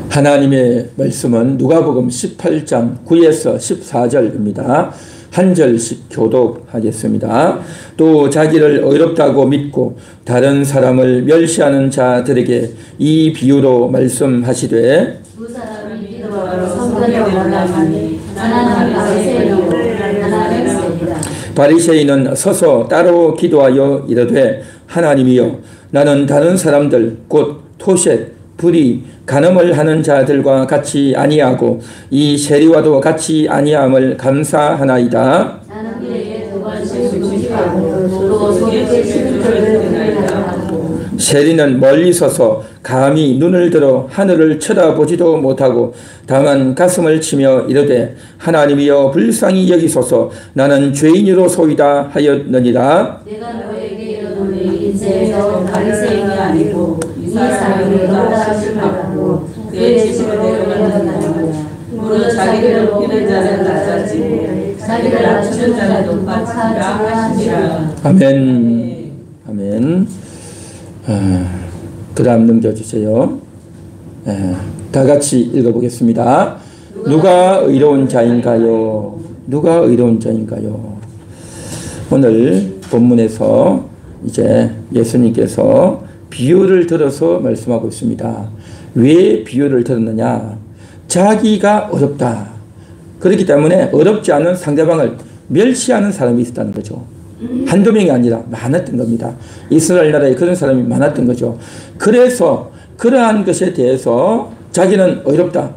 하나님의 말씀은 누가복음 18장 9에서 14절입니다. 한 절씩 교독하겠습니다. 또 자기를 어렵다고 믿고 다른 사람을 멸시하는 자들에게 이 비유로 말씀하시되 두 사람이 기도하러 성전에 올라가니 하나는 바리새인이요 하나는 세리라. 바리새인은 서서 따로 기도하여 이르되 하나님이여 나는 다른 사람들 곧 토색, 불의, 간음을 하는 자들과 같이 아니하고 이 세리와도 같이 아니함을 감사하나이다. 나는 그에게 두 번씩 중식하고 또 속에 10을 하고. 세리는 멀리 서서 감히 눈을 들어 하늘을 쳐다보지도 못하고 다만 가슴을 치며 이르되 하나님이여 불쌍히 여기소서 나는 죄인으로소이다 하였느니라. 내가 너에게 이르노니 인생에서 바리새인이 아니고 이 사람이 너보다 받고 그의 집을 내려간다고. 무릇 자기를 높이는 자는 낮아지고 자기를 낮추는 자는 높아지리라 하시니라. 아멘. 아멘. 그 다음 넘겨주세요. 다 같이 읽어보겠습니다. 누가 의로운 자인가요? 누가 의로운 자인가요? 오늘 본문에서 이제 예수님께서 비유를 들어서 말씀하고 있습니다. 왜 비유를 들었느냐? 자기가 어렵다. 그렇기 때문에 어렵지 않은 상대방을 멸시하는 사람이 있었다는 거죠. 한두 명이 아니라 많았던 겁니다. 이스라엘 나라에 그런 사람이 많았던 거죠. 그래서 그러한 것에 대해서 자기는 어렵다.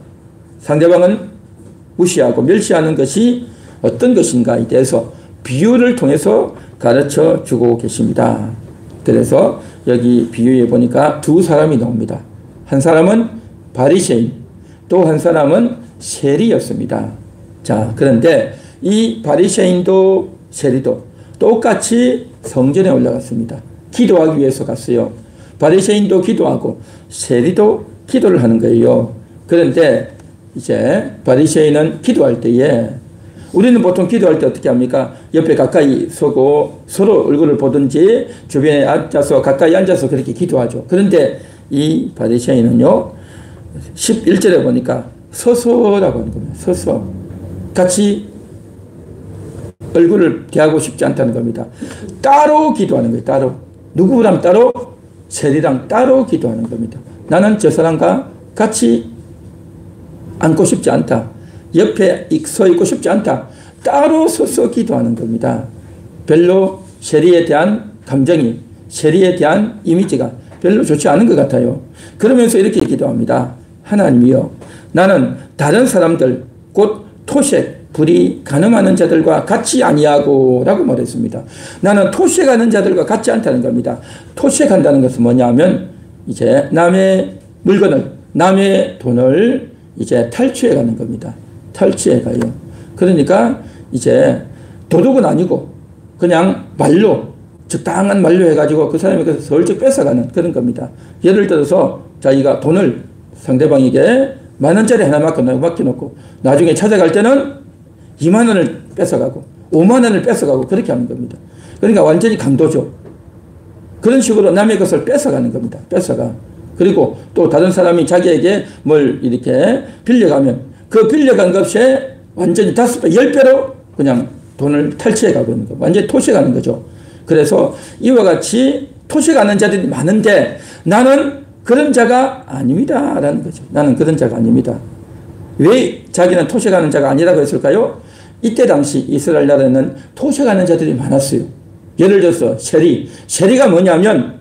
상대방은 무시하고 멸시하는 것이 어떤 것인가에 대해서 비유를 통해서 가르쳐 주고 계십니다. 그래서 여기 비유에 보니까 두 사람이 나옵니다. 한 사람은 바리새인, 또 한 사람은 세리였습니다. 자, 그런데 이 바리새인도 세리도 똑같이 성전에 올라갔습니다. 기도하기 위해서 갔어요. 바리새인도 기도하고 세리도 기도를 하는 거예요. 그런데 이제 바리새인은 기도할 때에 우리는 보통 기도할 때 어떻게 합니까? 옆에 가까이 서고 서로 얼굴을 보든지 주변에 앉아서 가까이 앉아서 그렇게 기도하죠. 그런데 이 바리새인은요 11절에 보니까 서서라고 하는 겁니다. 서서 같이 얼굴을 대하고 싶지 않다는 겁니다. 따로 기도하는 거예요. 따로. 누구랑 따로? 세리랑 따로 기도하는 겁니다. 나는 저 사람과 같이 앉고 싶지 않다. 옆에 서 있고 싶지 않다. 따로 서서 기도하는 겁니다. 별로 세리에 대한 감정이, 세리에 대한 이미지가 별로 좋지 않은 것 같아요. 그러면서 이렇게 기도합니다. 하나님이여, 나는 다른 사람들, 곧 토색, 불의, 간음하는 자들과 같이 아니하고 라고 말했습니다. 나는 토색하는 자들과 같지 않다는 겁니다. 토색한다는 것은 뭐냐면 이제 남의 물건을, 남의 돈을 이제 탈취해 가는 겁니다. 탈취해 가요. 그러니까 이제 도둑은 아니고 그냥 말로, 적당한 말로 해가지고 그 사람이 그래서 슬쩍 뺏어가는 그런 겁니다. 예를 들어서 자기가 돈을 상대방에게 10,000원짜리 하나 맡겨놓고 나중에 찾아갈 때는 20,000원을 뺏어가고 50,000원을 뺏어가고 그렇게 하는 겁니다. 그러니까 완전히 강도죠. 그런 식으로 남의 것을 뺏어가는 겁니다. 뺏어가. 그리고 또 다른 사람이 자기에게 뭘 이렇게 빌려가면 그 빌려간 값에 완전히 5배, 10배로 그냥 돈을 탈취해가고 있는 거예요. 완전히 토식하는 거죠. 그래서 이와 같이 토식하는 자들이 많은데 나는 그런 자가 아닙니다. 라는 거죠. 나는 그런 자가 아닙니다. 왜 자기는 토식하는 자가 아니라고 했을까요? 이때 당시 이스라엘 나라에는 토식하는 자들이 많았어요. 예를 들어서 세리가 뭐냐면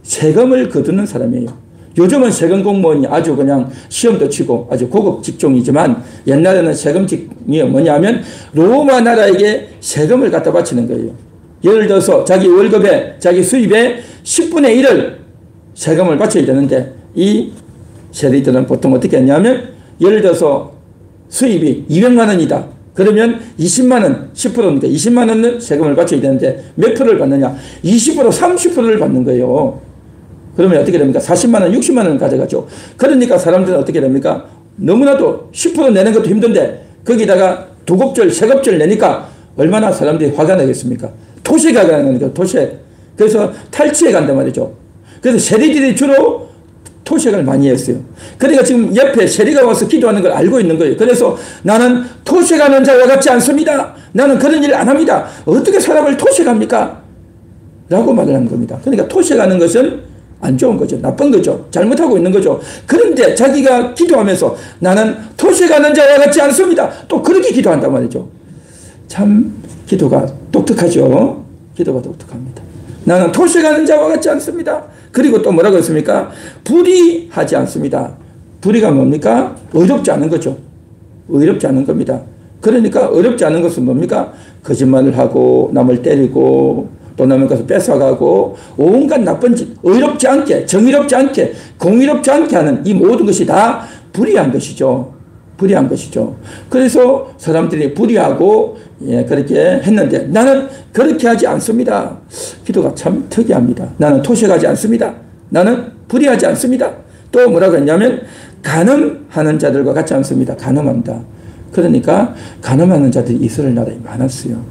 세금을 거두는 사람이에요. 요즘은 세금 공무원이 아주 그냥 시험도 치고 아주 고급 직종이지만 옛날에는 세금직이 뭐냐면 로마 나라에게 세금을 갖다 바치는 거예요. 예를 들어서 자기 월급에, 자기 수입의 10분의 1을 세금을 바쳐야 되는데 이 세리들은 보통 어떻게 했냐면 예를 들어서 수입이 200만 원이다. 그러면 20만 원, 10%니까 20만 원은 세금을 바쳐야 되는데 몇 프로를 받느냐? 20%, 30%를 받는 거예요. 그러면 어떻게 됩니까? 40만 원, 60만 원을 가져가죠. 그러니까 사람들은 어떻게 됩니까? 너무나도 10% 내는 것도 힘든데 거기다가 두곱절, 세곱절 내니까 얼마나 사람들이 화가 나겠습니까? 토색이 가는 거니까 토색. 그래서 탈취해 간단 말이죠. 그래서 세리들이 주로 토색을 많이 했어요. 그러니까 지금 옆에 세리가 와서 기도하는 걸 알고 있는 거예요. 그래서 나는 토색하는 자와 같지 않습니다. 나는 그런 일 안 합니다. 어떻게 사람을 토색합니까? 라고 말을 하는 겁니다. 그러니까 토색하는 것은 안 좋은 거죠. 나쁜 거죠. 잘못하고 있는 거죠. 그런데 자기가 기도하면서 나는 토색하는 자와 같지 않습니다. 또 그렇게 기도한단 말이죠. 참 기도가 독특하죠. 기도가 독특합니다. 나는 토색하는 자와 같지 않습니다. 그리고 또 뭐라고 했습니까? 불의하지 않습니다. 불의가 뭡니까? 의롭지 않은 거죠. 의롭지 않은 겁니다. 그러니까 의롭지 않은 것은 뭡니까? 거짓말을 하고 남을 때리고 또 남의 것을 뺏어가고 온갖 나쁜 짓, 의롭지 않게, 정의롭지 않게, 공의롭지 않게 하는 이 모든 것이 다 불의한 것이죠. 불의한 것이죠. 그래서 사람들이 불의하고 그렇게 했는데 나는 그렇게 하지 않습니다. 기도가 참 특이합니다. 나는 토색하지 않습니다. 나는 불의하지 않습니다. 또 뭐라고 했냐면 간음하는 자들과 같지 않습니다. 간음한다. 그러니까 간음하는 자들이 이스라엘 나라에 많았어요.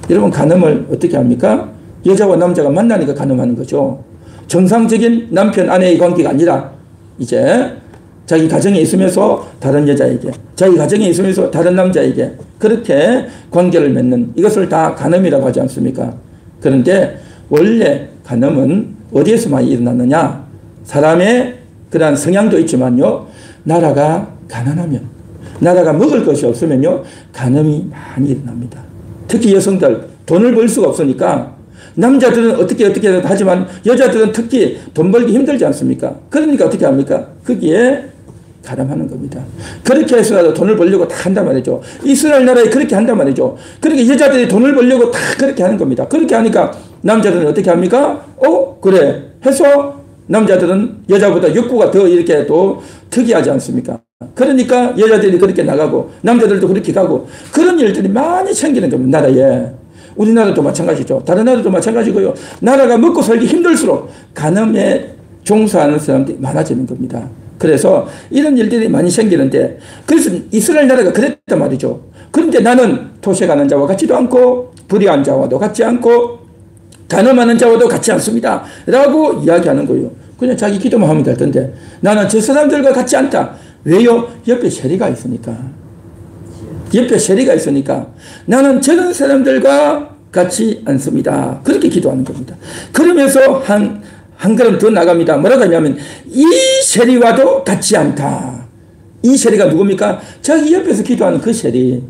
여러분 간음을 어떻게 합니까? 여자와 남자가 만나니까 간음하는 거죠. 정상적인 남편 아내의 관계가 아니라 이제 자기 가정에 있으면서 다른 여자에게, 자기 가정에 있으면서 다른 남자에게 그렇게 관계를 맺는 이것을 다 간음이라고 하지 않습니까? 그런데 원래 간음은 어디에서 많이 일어났느냐? 사람의 그러한 성향도 있지만요. 나라가 가난하면, 나라가 먹을 것이 없으면요. 간음이 많이 일어납니다. 특히 여성들 돈을 벌 수가 없으니까 남자들은 어떻게 하지만 여자들은 특히 돈 벌기 힘들지 않습니까? 그러니까 어떻게 합니까? 거기에 가담하는 겁니다. 그렇게 해서라도 돈을 벌려고 다 한단 말이죠. 이스라엘 나라에 그렇게 한단 말이죠. 그러니까 여자들이 돈을 벌려고 다 그렇게 하는 겁니다. 그렇게 하니까 남자들은 어떻게 합니까? 그래 해서 남자들은 여자보다 욕구가 더 이렇게 또 특이하지 않습니까? 그러니까 여자들이 그렇게 나가고 남자들도 그렇게 가고 그런 일들이 많이 생기는 겁니다. 나라에. 우리나라도 마찬가지죠. 다른 나라도 마찬가지고요. 나라가 먹고 살기 힘들수록 간음에 종사하는 사람들이 많아지는 겁니다. 그래서 이런 일들이 많이 생기는데 그래서 이스라엘 나라가 그랬단 말이죠. 그런데 나는 토색하는 자와 같지도 않고 불의한 자와도 같지 않고 간음하는 자와도 같지 않습니다. 라고 이야기하는 거예요. 그냥 자기 기도만 하면 될 텐데 나는 저 사람들과 같지 않다. 왜요? 옆에 세리가 있으니까. 옆에 세리가 있으니까 나는 저런 사람들과 같지 않습니다. 그렇게 기도하는 겁니다. 그러면서 한 걸음 더 나갑니다. 뭐라고 하냐면 이 세리와도 같지 않다. 이 세리가 누굽니까? 자기 옆에서 기도하는 그 세리.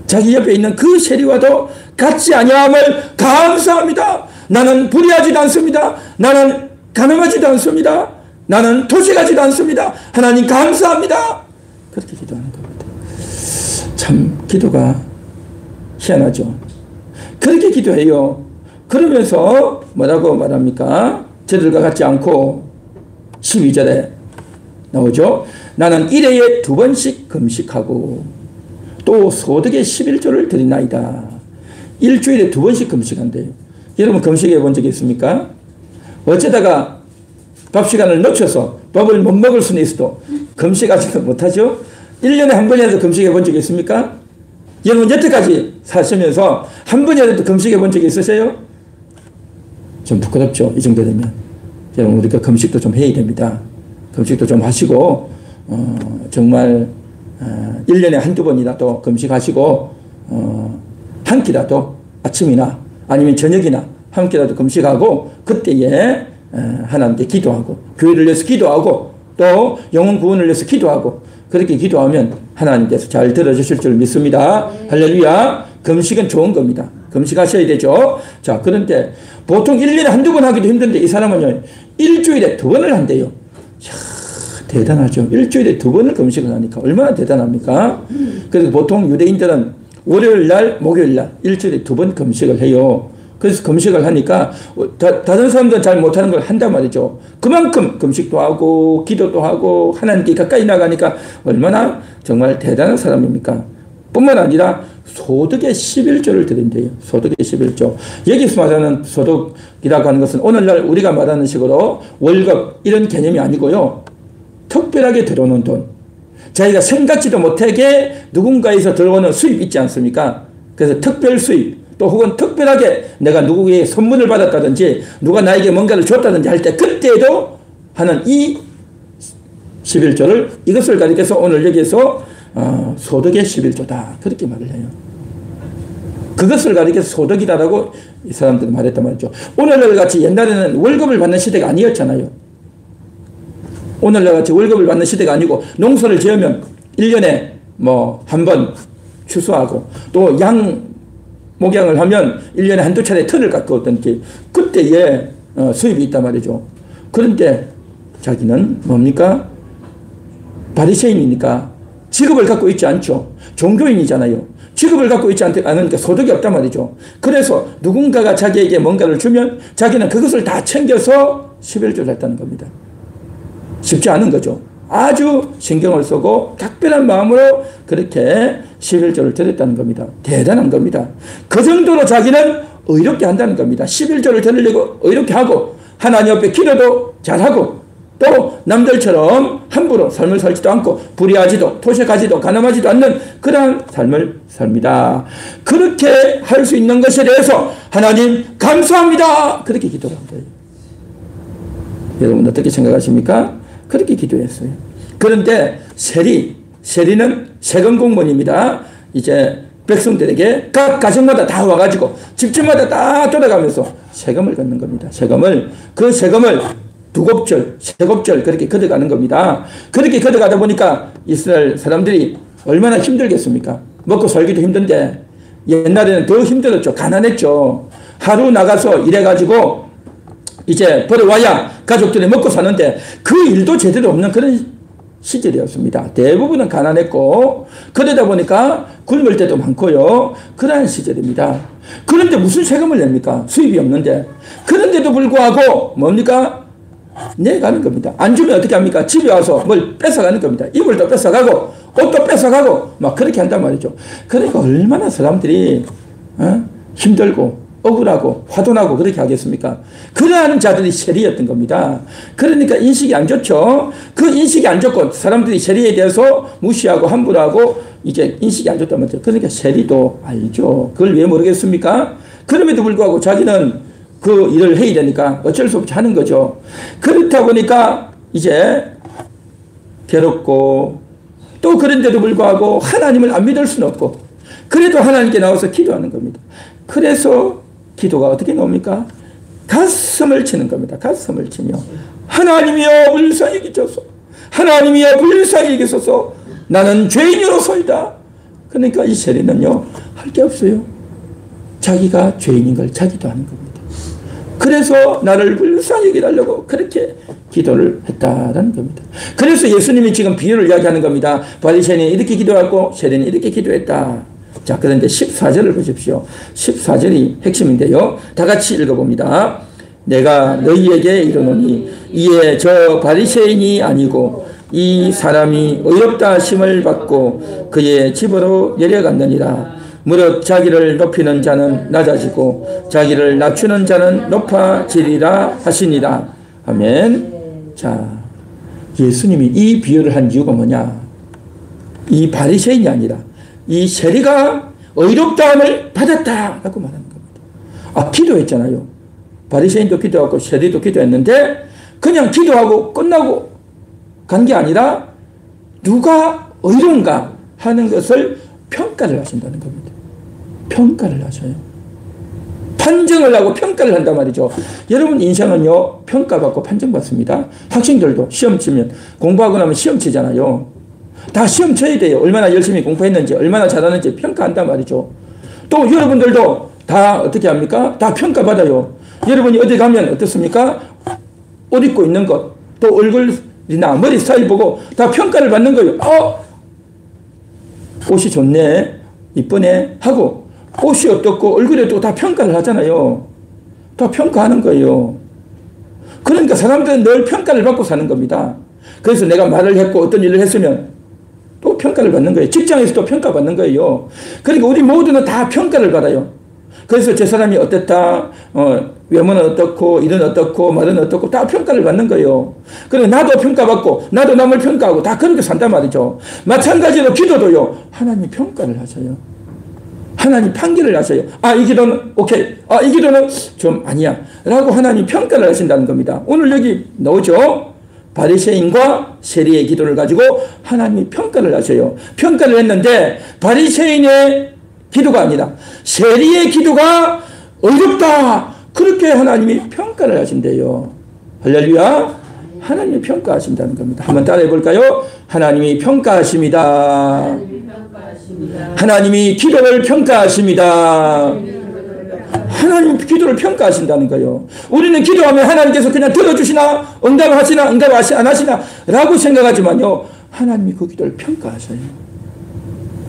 자기 옆에 있는 그 세리와도 같지 아니함을 감사합니다. 나는 불의하지도 않습니다. 나는 간음하지도 않습니다. 나는 토색하지도 않습니다. 하나님 감사합니다. 그렇게 기도하는 겁니다. 참 기도가 희한하죠. 그렇게 기도해요. 그러면서 뭐라고 말합니까? 저들과 같지 않고 12절에 나오죠. 나는 1회에 2번씩 금식하고 또 소득의 11조를 드리나이다. 일주일에 2번씩 금식한대요. 여러분 금식해 본 적이 있습니까? 어쩌다가 밥 시간을 놓쳐서 밥을 못 먹을 수는 있어도 금식하지도 못하죠. 1년에 한 번이라도 금식해 본 적이 있습니까? 여러분 여태까지 사시면서 한 번이라도 금식해 본 적이 있으세요? 좀 부끄럽죠. 이 정도 되면. 여러분 우리가 금식도 좀 해야 됩니다. 금식도 좀 하시고 정말 1년에 한두 번이라도 금식하시고 한 끼라도 아침이나 아니면 저녁이나 한 끼라도 금식하고 그때에 하나님께 기도하고 교회를 위해서 기도하고 또 영혼 구원을 위해서 기도하고 그렇게 기도하면 하나님께서 잘 들어주실 줄 믿습니다. 할렐루야. 금식은 좋은 겁니다. 금식하셔야 되죠. 자, 그런데 보통 1년에 한두 번 하기도 힘든데 이 사람은요, 일주일에 2번을 한대요. 이야, 대단하죠. 일주일에 2번을 금식을 하니까 얼마나 대단합니까? 그래서 보통 유대인들은 월요일 날, 목요일 날 일주일에 2번 금식을 해요. 그래서 금식을 하니까 다른 사람들은 잘 못하는 걸 한단 말이죠. 그만큼 금식도 하고 기도도 하고 하나님께 가까이 나가니까 얼마나 정말 대단한 사람입니까? 뿐만 아니라 소득의 11조를 드린대요. 소득의 11조. 여기서 말하는 소득이라고 하는 것은 오늘날 우리가 말하는 식으로 월급 이런 개념이 아니고요. 특별하게 들어오는 돈. 자기가 생각지도 못하게 누군가에서 들어오는 수입 있지 않습니까? 그래서 특별 수입. 또 혹은 특별하게 내가 누구에게 선물을 받았다든지 누가 나에게 뭔가를 줬다든지 할 때 그때도 하는 이 11조를 이것을 가리켜서 오늘 여기에서 소득의 11조다. 그렇게 말을 해요. 그것을 가리켜서 소득이다라고 이 사람들이 말했단 말이죠. 오늘날 같이 옛날에는 월급을 받는 시대가 아니었잖아요. 오늘날 같이 월급을 받는 시대가 아니고 농사를 지으면 1년에 뭐 한 번 추수하고 또 양 목양을 하면 1년에 한두 차례 털을 깎았던지 그때에 수입이 있단 말이죠. 그런데 자기는 뭡니까? 바리새인이니까 직업을 갖고 있지 않죠. 종교인이잖아요. 직업을 갖고 있지 않으니까 소득이 없단 말이죠. 그래서 누군가가 자기에게 뭔가를 주면 자기는 그것을 다 챙겨서 11조를 했다는 겁니다. 쉽지 않은 거죠. 아주 신경을 쓰고 각별한 마음으로 그렇게 11조를 드렸다는 겁니다. 대단한 겁니다. 그 정도로 자기는 의롭게 한다는 겁니다. 11조를 드리려고 의롭게 하고 하나님 앞에 기도도 잘하고 또 남들처럼 함부로 삶을 살지도 않고 불의하지도 토색하지도 가늠하지도 않는 그러한 삶을 삽니다. 그렇게 할 수 있는 것에 대해서 하나님 감사합니다. 그렇게 기도를 한 거예요. 여러분 어떻게 생각하십니까? 그렇게 기도했어요. 그런데 세리는 세금 공무원입니다. 이제 백성들에게 각 가정마다 다 와가지고 집집마다 다 돌아가면서 세금을 걷는 겁니다. 그 세금을 두곱절, 세곱절 그렇게 걷어가는 겁니다. 그렇게 걷어가다 보니까 이스라엘 사람들이 얼마나 힘들겠습니까? 먹고 살기도 힘든데 옛날에는 더 힘들었죠. 가난했죠. 하루 나가서 일해가지고 이제 벌어와야 가족들이 먹고 사는데 그 일도 제대로 없는 그런 시절이었습니다. 대부분은 가난했고 그러다 보니까 굶을 때도 많고요. 그러한 시절입니다. 그런데 무슨 세금을 냅니까? 수입이 없는데. 그런데도 불구하고 뭡니까? 내가는 겁니다. 안 주면 어떻게 합니까? 집에 와서 뭘 뺏어가는 겁니다. 이불도 뺏어가고 옷도 뺏어가고 막 그렇게 한단 말이죠. 그러니까 얼마나 사람들이 힘들고 억울하고 화도 나고 그렇게 하겠습니까? 그러한 자들이 세리였던 겁니다. 그러니까 인식이 안 좋죠. 그 인식이 안 좋고 사람들이 세리에 대해서 무시하고 함부로 하고 이제 인식이 안 좋단 말이죠. 그러니까 세리도 알죠. 그걸 왜 모르겠습니까? 그럼에도 불구하고 자기는 그 일을 해야 되니까 어쩔 수 없이 하는 거죠. 그렇다 보니까 이제 괴롭고 또 그런데도 불구하고 하나님을 안 믿을 수는 없고 그래도 하나님께 나와서 기도하는 겁니다. 그래서 기도가 어떻게 나옵니까? 가슴을 치는 겁니다. 가슴을 치며 하나님이여 불쌍히 여기소서. 하나님이여 불쌍히 여기소서. 나는 죄인으로소이다. 그러니까 이 세리는요 할 게 없어요. 자기가 죄인인 걸 자기도 하는 겁니다. 그래서 나를 불쌍히 여기달라고 그렇게 기도를 했다라는 겁니다. 그래서 예수님이 지금 비유를 이야기하는 겁니다. 바리새인이 이렇게 기도하고 세리는 이렇게 기도했다. 자, 그런데 14절을 보십시오. 14절이 핵심인데요. 다 같이 읽어봅니다. 내가 너희에게 이르노니 이에 저 바리새인이 아니고 이 사람이 의롭다 하심을 받고 그의 집으로 내려갔느니라. 무릇 자기를 높이는 자는 낮아지고 자기를 낮추는 자는 높아지리라 하시니라. 아멘. 자, 예수님이 이 비유를 한 이유가 뭐냐? 이 바리새인이 아니라 이 세리가 의롭다함을 받았다라고 말하는 겁니다. 기도했잖아요. 바리새인도 기도하고 세리도 기도했는데 그냥 기도하고 끝나고 간 게 아니라 누가 의로운가 하는 것을 평가를 하신다는 겁니다. 평가를 하셔요. 판정을 하고 평가를 한단 말이죠. 여러분 인생은요 평가받고 판정받습니다. 학생들도 시험 치면 공부하고 나면 시험 치잖아요. 다 시험 쳐야 돼요. 얼마나 열심히 공부했는지 얼마나 잘하는지 평가한단 말이죠. 또 여러분들도 다 어떻게 합니까? 다 평가받아요. 여러분이 어디 가면 어떻습니까? 옷 입고 있는 것, 또 얼굴이나 머리 스타일 보고 다 평가를 받는 거예요. 옷이 좋네, 이쁘네 하고 옷이 어떻고 얼굴이 어떻고 다 평가를 하잖아요. 다 평가하는 거예요. 그러니까 사람들은 늘 평가를 받고 사는 겁니다. 그래서 내가 말을 했고 어떤 일을 했으면 또 평가를 받는 거예요. 직장에서도 평가받는 거예요. 그러니까 우리 모두는 다 평가를 받아요. 그래서 저 사람이 어땠다, 외모는 어떻고, 일은 어떻고, 말은 어떻고, 다 평가를 받는 거예요. 그리고 나도 평가받고, 나도 남을 평가하고, 다 그렇게 산단 말이죠. 마찬가지로 기도도요, 하나님 평가를 하셔요. 하나님 판결을 하셔요. 이 기도는 오케이. 이 기도는 좀 아니야. 라고 하나님 평가를 하신다는 겁니다. 오늘 여기 나오죠? 바리새인과 세리의 기도를 가지고 하나님이 평가를 하셔요. 평가를 했는데 바리새인의 기도가 아니라 세리의 기도가 어렵다. 그렇게 하나님이 평가를 하신대요. 할렐루야. 하나님이 평가하신다는 겁니다. 한번 따라해 볼까요? 하나님이 평가하십니다. 하나님이 기도를 평가하십니다. 하나님 기도를 평가하신다는 거예요. 우리는 기도하면 하나님께서 그냥 들어주시나 응답하시나 응답 안 하시나 라고 생각하지만요, 하나님이 그 기도를 평가하셔요.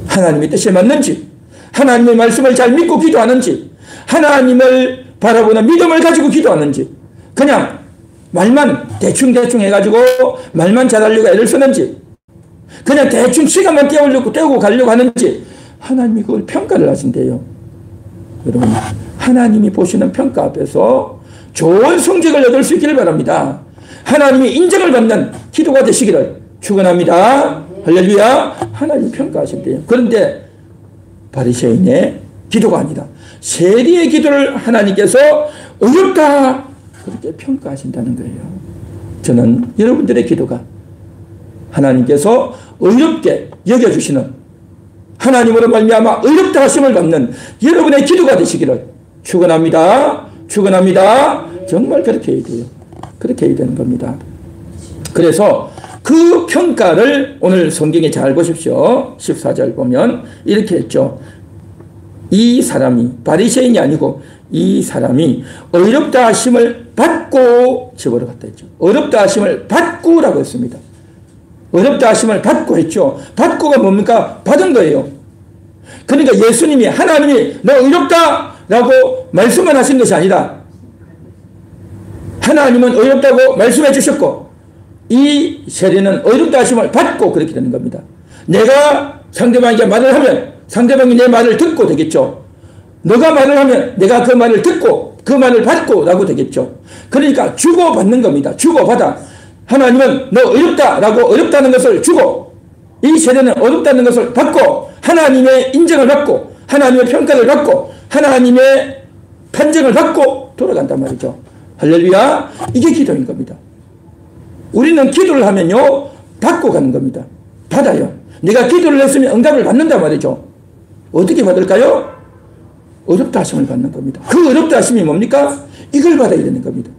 하나님의 뜻에 맞는지, 하나님의 말씀을 잘 믿고 기도하는지, 하나님을 바라보는 믿음을 가지고 기도하는지, 그냥 말만 대충 해가지고 말만 잘하려고 애를 쓰는지, 그냥 대충 시간만 때우고 가려고 하는지, 하나님이 그걸 평가를 하신대요. 여러분, 하나님이 보시는 평가 앞에서 좋은 성적을 얻을 수 있기를 바랍니다. 하나님이 인정을 받는 기도가 되시기를 축원합니다. 할렐루야. 하나님 평가하신대요. 그런데 바리새인의 기도가 아니라 세리의 기도를 하나님께서 어렵다 그렇게 평가하신다는 거예요. 저는 여러분들의 기도가 하나님께서 어렵게 여겨주시는, 하나님으로 말미암아 어렵다 하심을 받는 여러분의 기도가 되시기를 축원합니다. 축원합니다. 정말 그렇게 해야 돼요. 그렇게 해야 되는 겁니다. 그래서 그 평가를 오늘 성경에 잘 보십시오. 14절 보면 이렇게 했죠. 이 사람이, 바리새인이 아니고 이 사람이 어렵다 하심을 받고 집으로 갔다 했죠. 어렵다 하심을 받고라고 했습니다. 어렵다 하심을 받고 했죠. 받고가 뭡니까? 받은 거예요. 그러니까 예수님이, 하나님이 너 어렵다 라고 말씀만 하신 것이 아니라 하나님은 어렵다고 말씀해 주셨고 이 세리는 어렵다 하심을 받고 그렇게 되는 겁니다. 내가 상대방에게 말을 하면 상대방이 내 말을 듣고 되겠죠. 너가 말을 하면 내가 그 말을 듣고 그 말을 받고 라고 되겠죠. 그러니까 주고받는 겁니다. 주고받아. 하나님은 너 어렵다 라고 어렵다는 것을 주고, 이 세대는 어렵다는 것을 받고 하나님의 인정을 받고 하나님의 평가를 받고 하나님의 판정을 받고 돌아간단 말이죠. 할렐루야. 이게 기도인 겁니다. 우리는 기도를 하면요 받고 가는 겁니다. 받아요. 내가 기도를 했으면 응답을 받는단 말이죠. 어떻게 받을까요? 어렵다 하심을 받는 겁니다. 그 어렵다 하심이 뭡니까? 이걸 받아야 되는 겁니다.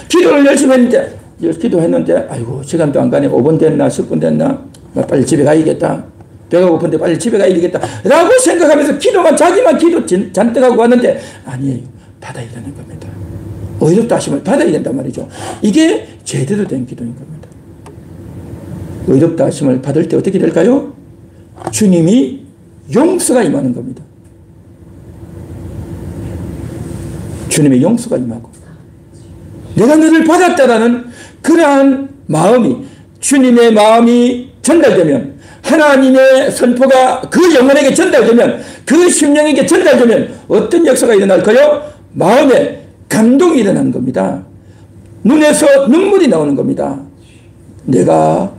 기도를 열심히 했는데, 기도했는데 아이고 시간도 안 가네. 5분 됐나 10분 됐나, 빨리 집에 가야겠다. 배가 고픈데 빨리 집에 가야 되겠다 라고 생각하면서 자기만 기도 잔뜩 하고 왔는데, 아니에요. 받아야 되는 겁니다. 어렵다 하심을 받아야 된단 말이죠. 이게 제대로 된 기도인 겁니다. 어렵다 하심을 받을 때 어떻게 될까요? 주님이 용서가 임하는 겁니다. 주님의 용서가 임하고 내가 너를 받았다라는 그러한 마음이, 주님의 마음이 전달되면, 하나님의 선포가 그 영혼에게 전달되면, 그 심령에게 전달되면 어떤 역사가 일어날까요? 마음에 감동이 일어나는 겁니다. 눈에서 눈물이 나오는 겁니다. 내가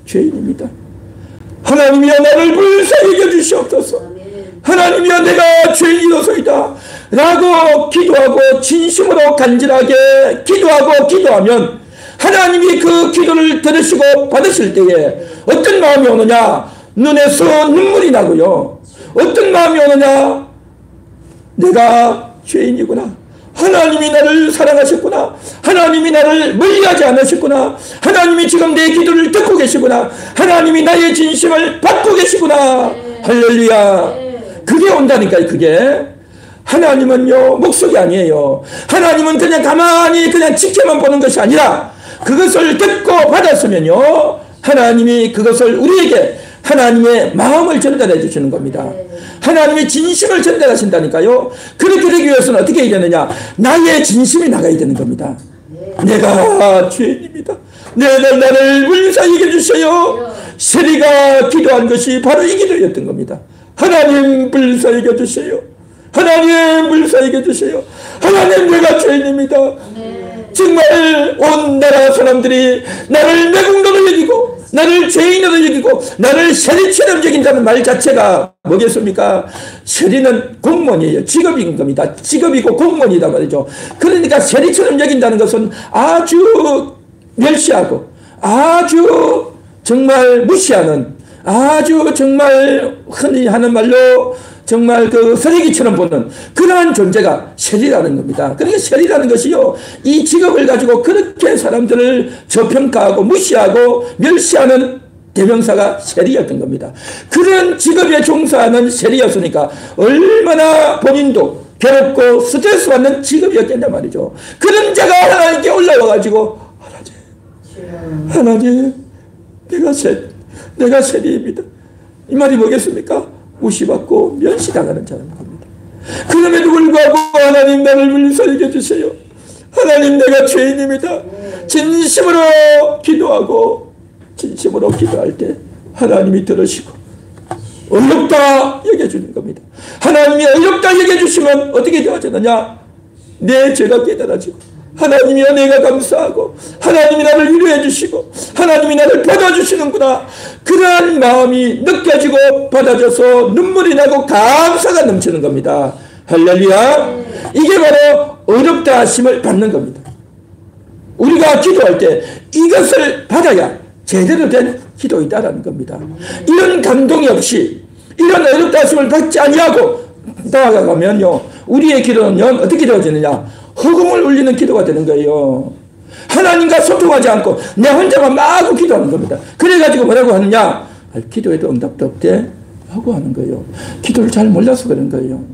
죄인입니다. 하나님이여 나를 불쌍히 여겨주시옵소서. 하나님이여 내가 죄인이로소이다 라고 기도하고 진심으로 간절하게 기도하면 하나님이 그 기도를 들으시고 받으실 때에 어떤 마음이 오느냐? 눈에서 눈물이 나고요. 어떤 마음이 오느냐? 내가 죄인이구나. 하나님이 나를 사랑하셨구나. 하나님이 나를 멀리하지 않으셨구나. 하나님이 지금 내 기도를 듣고 계시구나. 하나님이 나의 진심을 받고 계시구나. 할렐루야. 그게 온다니까요. 그게. 하나님은요 목석이 아니에요. 하나님은 그냥 가만히 그냥 지켜만 보는 것이 아니라 그것을 듣고 받았으면요 하나님이 그것을 우리에게 하나님의 마음을 전달해 주시는 겁니다. 하나님의 진심을 전달하신다니까요. 그렇게 되기 위해서는 어떻게 해야 되느냐? 나의 진심이 나가야 되는 겁니다. 내가 죄인입니다. 나를 불쌍히 여겨주세요. 세리가 기도한 것이 바로 이 기도였던 겁니다. 하나님 불쌍히 여겨주세요. 하나님 불쌍히 여겨주세요. 하나님 내가 죄인입니다. 정말 온 나라 사람들이 나를 매국노로 여기고 나를 죄인으로 여기고 나를 세리처럼 여긴다는 말 자체가 뭐겠습니까? 세리는 공무원이에요. 직업인 겁니다. 직업이고 공무원이다 말이죠. 그러니까 세리처럼 여긴다는 것은 아주 멸시하고 아주 정말 무시하는, 아주 정말 흔히 하는 말로 정말 그 쓰레기처럼 보는 그러한 존재가 셀이라는 겁니다. 그러니까 셀이라는 것이요, 이 직업을 가지고 그렇게 사람들을 저평가하고 무시하고 멸시하는 대명사가 셀이었던 겁니다. 그런 직업에 종사하는 셀이었으니까 얼마나 본인도 괴롭고 스트레스 받는 직업이었겠단 말이죠. 그런 자가 하나님께 올라와가지고 하나님 내가 셀이입니다. 이 말이 뭐겠습니까? 무시받고 멸시당하는 자라는 겁니다. 그럼에도 불구하고 하나님 나를 물리살게 주세요. 하나님 내가 죄인입니다. 진심으로 기도할 때 하나님이 들으시고 어렵다 여겨주는 겁니다. 하나님이 어렵다 여겨주시면 어떻게 되어지느냐? 내 죄가 깨달아지고 하나님이 은혜가 감사하고 하나님이 나를 위로해 주시고 하나님이 나를 받아주시는구나, 그러한 마음이 느껴지고 받아져서 눈물이 나고 감사가 넘치는 겁니다. 할렐루야. 이게 바로 어렵다 하심을 받는 겁니다. 우리가 기도할 때 이것을 받아야 제대로 된 기도이다라는 겁니다. 이런 감동이 없이 이런 어렵다 하심을 받지 아니하고 나아가면요, 우리의 기도는요 어떻게 되어지느냐? 허공을 울리는 기도가 되는 거예요. 하나님과 소통하지 않고 내 혼자만 마구 기도하는 겁니다. 그래가지고 뭐라고 하느냐? 기도에도 응답도 없대 하고 하는 거예요. 기도를 잘 몰라서 그런 거예요.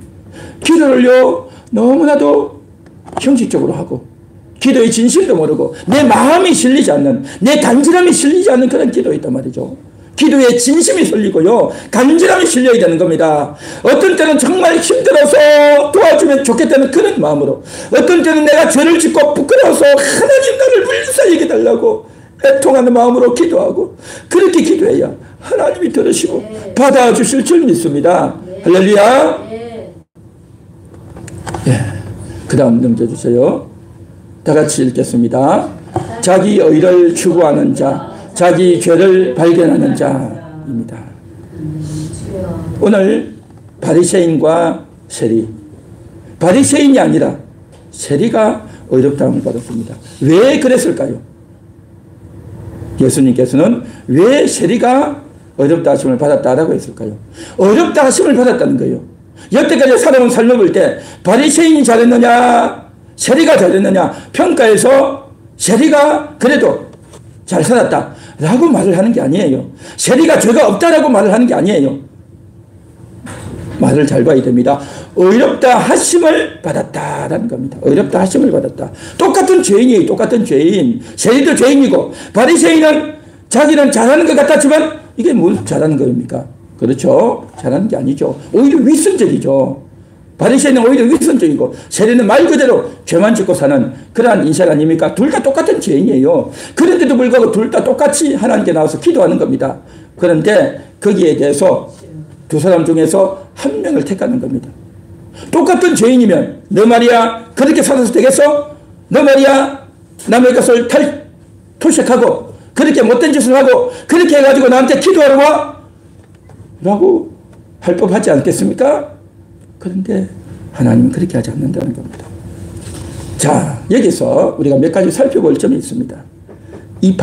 기도를요 너무나도 형식적으로 하고 기도의 진실도 모르고 내 마음이 실리지 않는, 내 간절함이 실리지 않는 그런 기도가 있단 말이죠. 기도에 진심이 실리고요 간절함이 실려야 되는 겁니다. 어떤 때는 정말 힘들어서 도와주면 좋겠다는 그런 마음으로, 어떤 때는 내가 죄를 짓고 부끄러워서 하나님 나를 물리살리게 달라고 애통하는 마음으로 기도하고, 그렇게 기도해야 하나님이 들으시고 받아주실 줄 믿습니다. 할렐루야. 그 다음 넘겨주세요. 다 같이 읽겠습니다. 자기 의를 추구하는 자, 자기 죄를 발견하는 자입니다. 오늘 바리새인과 세리, 바리새인이 아니라 세리가 어렵다함을 받았습니다. 왜 그랬을까요? 예수님께서는 왜 세리가 어렵다 하심을 받았다라고 했을까요? 어렵다 하심을 받았다는 거예요. 여태까지 살아온 삶을 볼 때 바리새인이 잘했느냐 세리가 잘했느냐 평가해서 세리가 그래도 잘 살았다 라고 말을 하는 게 아니에요. 세리가 죄가 없다라고 말을 하는 게 아니에요. 말을 잘 봐야 됩니다. 어렵다 하심을 받았다라는 겁니다. 어렵다 하심을 받았다. 똑같은 죄인이에요. 똑같은 죄인. 세리도 죄인이고 바리새인은 자기는 잘하는 것 같았지만 이게 뭘 잘하는 겁니까? 그렇죠. 잘하는 게 아니죠. 오히려 위선적이죠. 바리새인은 오히려 위선적이고 세리는 말 그대로 죄만 짓고 사는 그러한 인생 아닙니까? 둘 다 똑같은 죄인이에요. 그런데도 불구하고 둘 다 똑같이 하나님께 나와서 기도하는 겁니다. 그런데 거기에 대해서 두 사람 중에서 한 명을 택하는 겁니다. 똑같은 죄인이면 너 말이야 그렇게 살아서 되겠어? 너 말이야 남의 것을 토색하고 그렇게 못된 짓을 하고 그렇게 해가지고 나한테 기도하러 와? 라고 할 법하지 않겠습니까? 그런데 하나님은 그렇게 하지 않는다는 겁니다. 자, 여기서 우리가 몇 가지 살펴볼 점이 있습니다. 이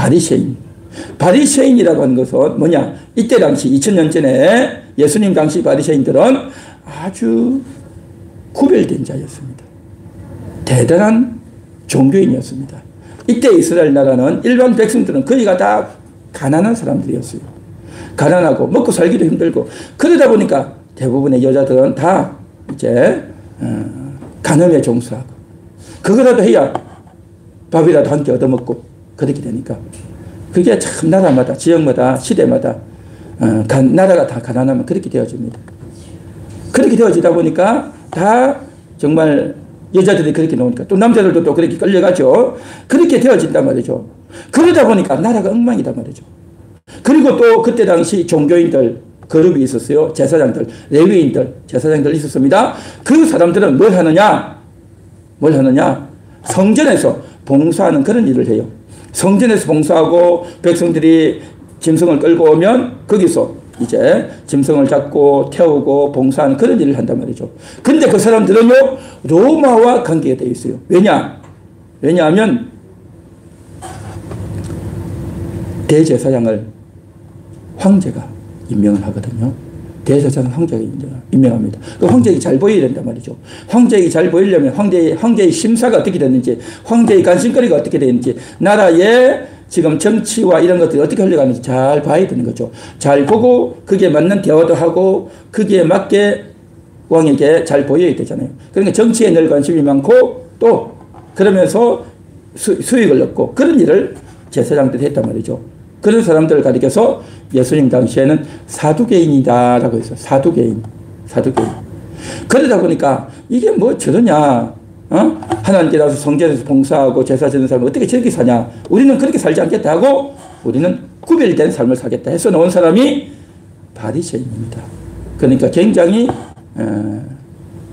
바리새인이라고 하는 것은 뭐냐? 이때 당시 2000년 전에 예수님 당시 바리새인들은 아주 구별된 자였습니다. 대단한 종교인이었습니다. 이때 이스라엘 나라는 일반 백성들은 거의가 다 가난한 사람들이었어요. 가난하고 먹고 살기도 힘들고 그러다 보니까 대부분의 여자들은 다 이제 간음에 종사하고 그거라도 해야 밥이라도 한 끼 얻어먹고 그렇게 되니까 그게 참 나라마다 지역마다 시대마다 나라가 다 가난하면 그렇게 되어집니다. 그렇게 되어지다 보니까 다 정말 여자들이 그렇게 나오니까 또 남자들도 또 그렇게 끌려가죠. 그렇게 되어진단 말이죠. 그러다 보니까 나라가 엉망이단 말이죠. 그리고 또 그때 당시 종교인들 그룹이 있었어요. 제사장들, 레위인들, 제사장들 있었습니다. 그 사람들은 뭘 하느냐? 성전에서 봉사하는 그런 일을 해요. 성전에서 봉사하고 백성들이 짐승을 끌고 오면 거기서 이제 짐승을 잡고 태우고 봉사하는 그런 일을 한단 말이죠. 근데 그 사람들은요, 로마와 관계가 되어 있어요. 왜냐하면 대제사장을 황제가 임명을 하거든요. 대제사장은 황제가 임명합니다. 그 황제에게 잘 보여야 된단 말이죠. 황제에게 잘 보이려면 황제의 심사가 어떻게 됐는지, 황제의 관심거리가 어떻게 되는지, 나라의 지금 정치와 이런 것들이 어떻게 흘러가는지 잘 봐야 되는 거죠. 잘 보고 거기에 맞는 대화도 하고 거기에 맞게 왕에게 잘 보여야 되잖아요. 그러니까 정치에 늘 관심이 많고 또 그러면서 수익을 얻고 그런 일을 제사장들이 했단 말이죠. 그런 사람들을 가리켜서 예수님 당시에는 사두개인이다라고 했어요. 사두개인. 그러다 보니까 이게 뭐 저러냐. 하나님께 나서 성전에서 봉사하고 제사 지는 사람은 어떻게 저렇게 사냐. 우리는 그렇게 살지 않겠다 하고 우리는 구별된 삶을 살겠다 해서 나온 사람이 바리새인입니다. 그러니까 굉장히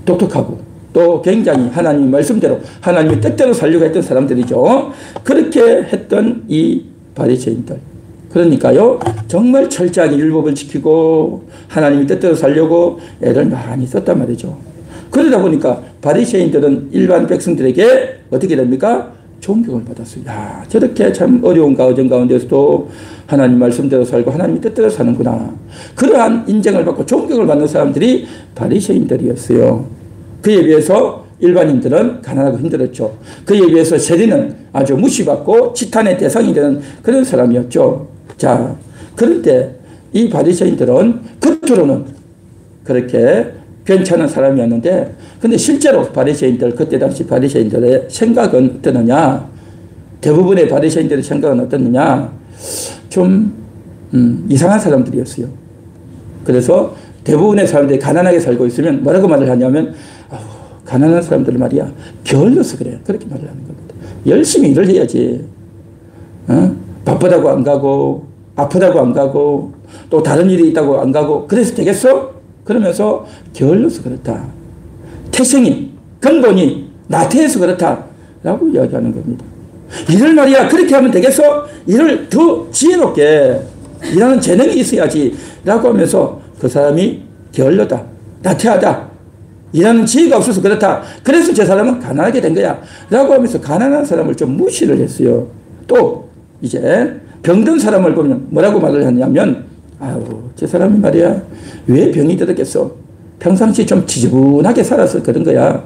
독특하고 또 굉장히 하나님의 말씀대로 하나님의 뜻대로 살려고 했던 사람들이죠. 그렇게 했던 이 바리새인들. 그러니까요, 정말 철저하게 율법을 지키고 하나님의 뜻대로 살려고 애를 많이 썼단 말이죠. 그러다 보니까 바리새인들은 일반 백성들에게 어떻게 됩니까? 존경을 받았어요. 야, 저렇게 참 어려운 가정 가운데서도 하나님 말씀대로 살고 하나님의 뜻대로 사는구나. 그러한 인정을 받고 존경을 받는 사람들이 바리새인들이었어요. 그에 비해서 일반인들은 가난하고 힘들었죠. 그에 비해서 세리는 아주 무시받고 지탄의 대상이 되는 그런 사람이었죠. 자, 그럴 때 이 바리새인들은 겉으로는 그렇게 괜찮은 사람이었는데, 근데 실제로 바리새인들, 그때 당시 바리새인들의 생각은 어떠느냐? 대부분의 바리새인들의 생각은 어떠느냐? 좀 이상한 사람들이었어요. 그래서 대부분의 사람들이 가난하게 살고 있으면 뭐라고 말을 하냐면, 가난한 사람들 말이야 게을러서 그래. 그렇게 말을 하는 겁니다. 열심히 일을 해야지. 바쁘다고 안 가고 아프다고 안 가고 또 다른 일이 있다고 안 가고 그래서 되겠어? 그러면서 게을러서 그렇다. 태생이 근본이 나태해서 그렇다라고 이야기하는 겁니다. 일을 말이야 그렇게 하면 되겠어? 일을 더 지혜롭게 일하는 재능이 있어야지 라고 하면서 그 사람이 게을러다, 나태하다, 일하는 지혜가 없어서 그렇다. 그래서 저 사람은 가난하게 된 거야 라고 하면서 가난한 사람을 좀 무시를 했어요. 또 이제 병든 사람을 보면 뭐라고 말을 하냐면, 아유 저 사람이 말이야 왜 병이 들었겠어? 평상시 좀 지저분하게 살아서 그런 거야.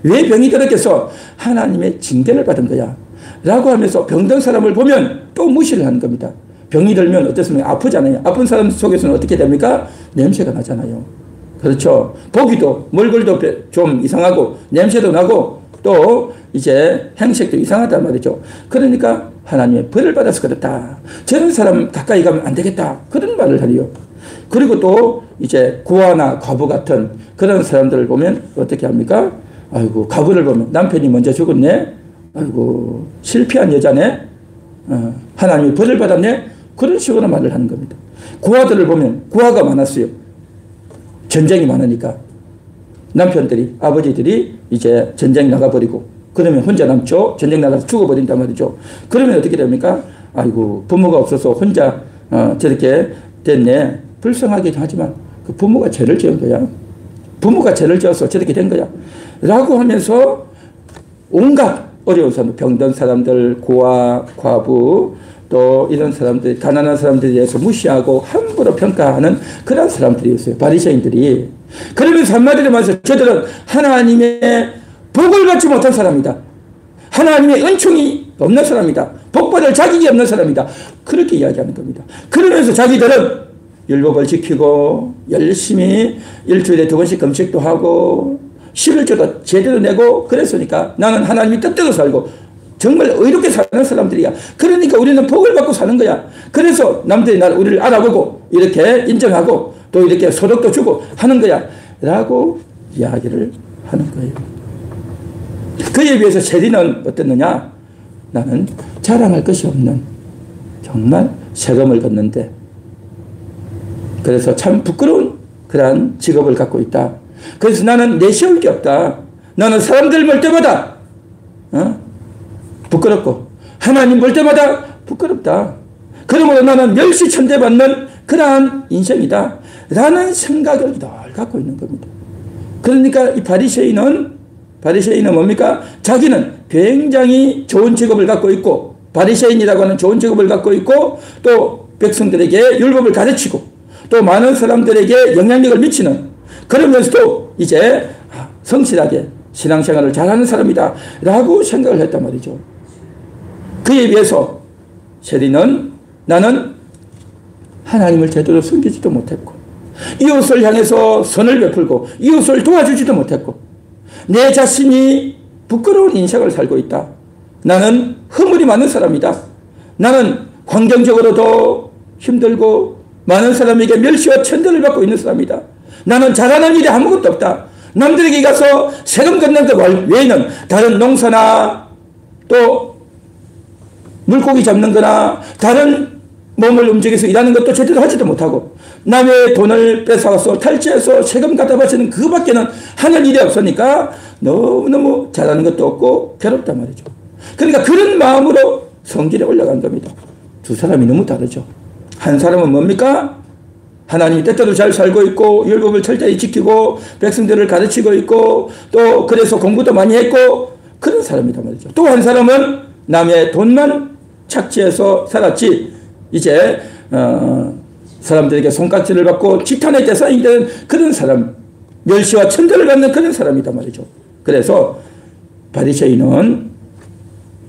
왜 병이 들었겠어? 하나님의 징계를 받은 거야 라고 하면서 병든 사람을 보면 또 무시를 하는 겁니다. 병이 들면 어떻습니까? 아프잖아요. 아픈 사람 속에서는 어떻게 됩니까? 냄새가 나잖아요. 그렇죠. 보기도 얼굴도 좀 이상하고 냄새도 나고 또 이제 행색도 이상하단 말이죠. 그러니까 하나님의 벌을 받아서 그렇다. 저런 사람 가까이 가면 안 되겠다. 그런 말을 하리요. 그리고 또 이제 고아나 과부 같은 그런 사람들을 보면 어떻게 합니까? 아이고 과부를 보면 남편이 먼저 죽었네. 아이고 실패한 여자네. 하나님의 벌을 받았네. 그런 식으로 말을 하는 겁니다. 고아들을 보면 고아가 많았어요. 전쟁이 많으니까 남편들이 아버지들이 이제 전쟁 나가버리고 그러면 혼자 남죠. 전쟁 나가서 죽어버린단 말이죠. 그러면 어떻게 됩니까? 아이고 부모가 없어서 혼자 저렇게 됐네. 불쌍하긴 하지만 그 부모가 죄를 지은 거야. 부모가 죄를 지어서 저렇게 된 거야 라고 하면서 온갖 어려운 사람, 병든 사람들, 고아, 과부 또 이런 사람들, 가난한 사람들에 대해서 무시하고 함부로 평가하는 그런 사람들이었어요. 바리새인들이. 그러면서 한마디로 말해서 저들은 하나님의 복을 받지 못한 사람이다. 하나님의 은총이 없는 사람이다. 복받을 자격이 없는 사람이다. 그렇게 이야기하는 겁니다. 그러면서 자기들은 율법을 지키고 열심히 일주일에 2번씩 금식도 하고 11조도 제대로 내고 그랬으니까 나는 하나님의 뜻대로 살고 정말 의롭게 사는 사람들이야. 그러니까 우리는 복을 받고 사는 거야. 그래서 남들이 우리를 알아보고 이렇게 인정하고 또 이렇게 소득도 주고 하는 거야 라고 이야기를 하는 거예요. 그에 비해서 세리는 어땠느냐? 나는 자랑할 것이 없는 정말 세금을 걷는데 그래서 참 부끄러운 그러한 직업을 갖고 있다. 그래서 나는 내세울 게 없다. 나는 사람들 볼 때마다 부끄럽고 하나님 볼 때마다 부끄럽다. 그러므로 나는 멸시천대받는 그러한 인생이다 라는 생각을 늘 갖고 있는 겁니다. 그러니까 이 바리새인은 뭡니까? 자기는 굉장히 좋은 직업을 갖고 있고 바리새인이라고 하는 좋은 직업을 갖고 있고 또 백성들에게 율법을 가르치고 또 많은 사람들에게 영향력을 미치는 그러면서도 이제 성실하게 신앙생활을 잘하는 사람이다 라고 생각을 했단 말이죠. 그에 비해서 세리는 나는 하나님을 제대로 섬기지도 못했고 이웃을 향해서 선을 베풀고 이웃을 도와주지도 못했고 내 자신이 부끄러운 인생을 살고 있다. 나는 허물이 많은 사람이다. 나는 환경적으로도 힘들고 많은 사람에게 멸시와 천대를 받고 있는 사람이다. 나는 잘하는 일이 아무것도 없다. 남들에게 가서 세금 걷는 것 외에는 다른 농사나 또 물고기 잡는 거나 다른 몸을 움직여서 일하는 것도 제대로 하지도 못하고 남의 돈을 뺏어가서 탈취해서 세금 갖다 바치는 그거밖에는 하는 일이 없으니까 너무너무 잘하는 것도 없고 괴롭단 말이죠. 그러니까 그런 마음으로 성질에 올라간 겁니다. 두 사람이 너무 다르죠. 한 사람은 뭡니까? 하나님이 때때로 잘 살고 있고 율법을 철저히 지키고 백성들을 가르치고 있고 또 그래서 공부도 많이 했고 그런 사람이란 말이죠. 또 한 사람은 남의 돈만 착취해서 살았지 이제 사람들에게 손깍지를 받고 지탄의 대상이 되는 그런 사람, 멸시와 천대를 받는 그런 사람이란 말이죠. 그래서 바리새인은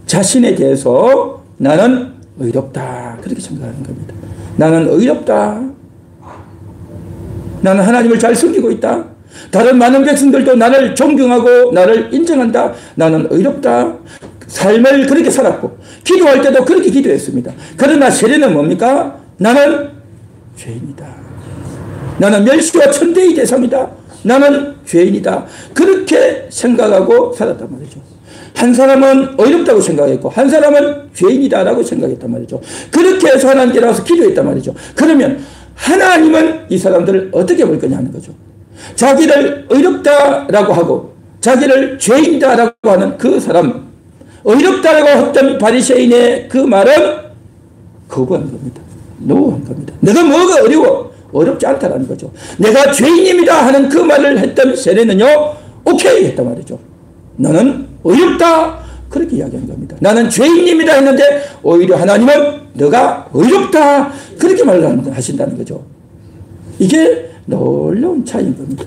자신에 대해서 나는 의롭다 그렇게 생각하는 겁니다. 나는 의롭다. 나는 하나님을 잘 섬기고 있다. 다른 많은 백성들도 나를 존경하고 나를 인정한다. 나는 의롭다. 삶을 그렇게 살았고 기도할 때도 그렇게 기도했습니다. 그러나 세례는 뭡니까? 나는 죄인이다. 나는 멸시와 천대의 대상이다. 나는 죄인이다. 그렇게 생각하고 살았단 말이죠. 한 사람은 의롭다고 생각했고 한 사람은 죄인이다라고 생각했단 말이죠. 그렇게 해서 하나님께 나와서 기도했단 말이죠. 그러면 하나님은 이 사람들을 어떻게 볼 거냐 하는 거죠. 자기를 의롭다라고 하고 자기를 죄인이다라고 하는 그 사람, 의롭다라고 했던 바리새인의 그 말은 거부한 겁니다. 노한 겁니다. 내가 뭐가 어려워? 어렵지 않다라는 거죠. 내가 죄인입니다 하는 그 말을 했던 세례는요, 오케이 했단 말이죠. 너는 의롭다 그렇게 이야기한 겁니다. 나는 죄인입니다 했는데 오히려 하나님은 너가 의롭다 그렇게 말을 하신다는 거죠. 이게 놀라운 차이인 겁니다.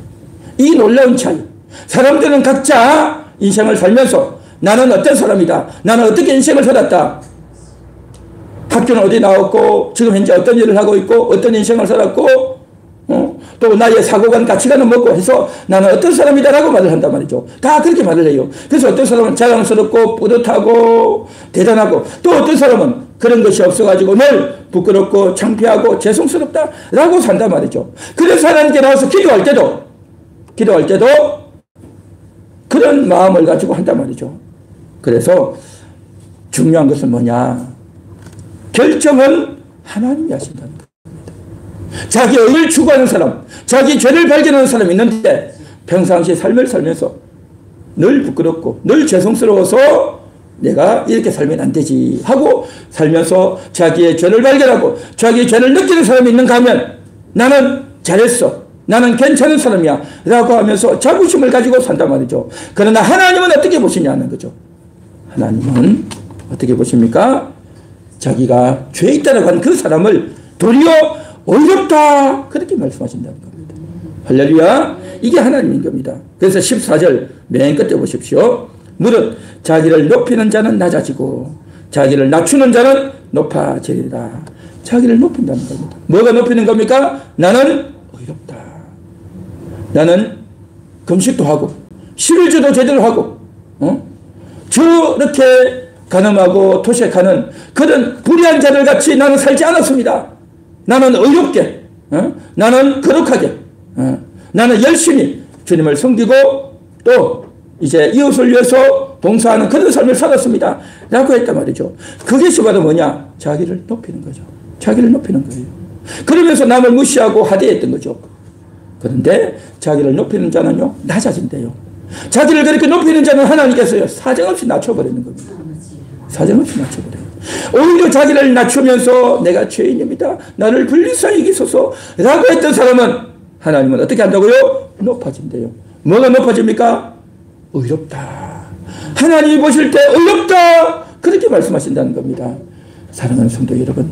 이 놀라운 차이. 사람들은 각자 인생을 살면서 나는 어떤 사람이다. 나는 어떻게 인생을 살았다. 학교는 어디 나왔고 지금 현재 어떤 일을 하고 있고 어떤 인생을 살았고 또 나의 사고관 가치관은 뭐고 해서 나는 어떤 사람이다 라고 말을 한단 말이죠. 다 그렇게 말을 해요. 그래서 어떤 사람은 자랑스럽고 뿌듯하고 대단하고 또 어떤 사람은 그런 것이 없어가지고 늘 부끄럽고 창피하고 죄송스럽다 라고 산단 말이죠. 그래서 하나님께 나와서 기도할 때도 그런 마음을 가지고 한단 말이죠. 그래서 중요한 것은 뭐냐? 결정은 하나님이 하신다는 겁니다. 자기 의를 추구하는 사람, 자기 죄를 발견하는 사람이 있는데 평상시 삶을 살면서 늘 부끄럽고 늘 죄송스러워서 내가 이렇게 살면 안 되지 하고 살면서 자기의 죄를 발견하고 자기의 죄를 느끼는 사람이 있는가 하면 나는 잘했어, 나는 괜찮은 사람이야 라고 하면서 자부심을 가지고 산단 말이죠. 그러나 하나님은 어떻게 보시냐는 거죠. 하나님은 어떻게 보십니까? 자기가 죄 있다라고 하는 그 사람을 도리어 의롭다 그렇게 말씀하신다는 겁니다. 할렐루야. 이게 하나님인 겁니다. 그래서 14절 맨 끝에 보십시오. 무릇 자기를 높이는 자는 낮아지고 자기를 낮추는 자는 높아지리라. 자기를 높인다는 겁니다. 뭐가 높이는 겁니까? 나는 의롭다. 나는 금식도 하고 십일주도 제대로 하고 저렇게 가늠하고 토색하는 그런 불의한 자들 같이 나는 살지 않았습니다. 나는 의롭게, 나는 거룩하게, 나는 열심히 주님을 섬기고 또 이제 이웃을 위해서 봉사하는 그런 삶을 살았습니다. 라고 했단 말이죠. 그것이 바로 뭐냐? 자기를 높이는 거죠. 자기를 높이는 거예요. 그러면서 남을 무시하고 하대했던 거죠. 그런데 자기를 높이는 자는요, 낮아진대요. 자기를 그렇게 높이는 자는 하나님께서요, 사정없이 낮춰버리는 겁니다. 사정없이 낮춰버려요. 오히려 자기를 낮추면서 내가 죄인입니다. 나를 불리사히 여기소서 라고 했던 사람은 하나님은 어떻게 한다고요? 높아진대요. 뭐가 높아집니까? 의롭다. 하나님이 보실 때 의롭다 그렇게 말씀하신다는 겁니다. 사랑하는 성도 여러분,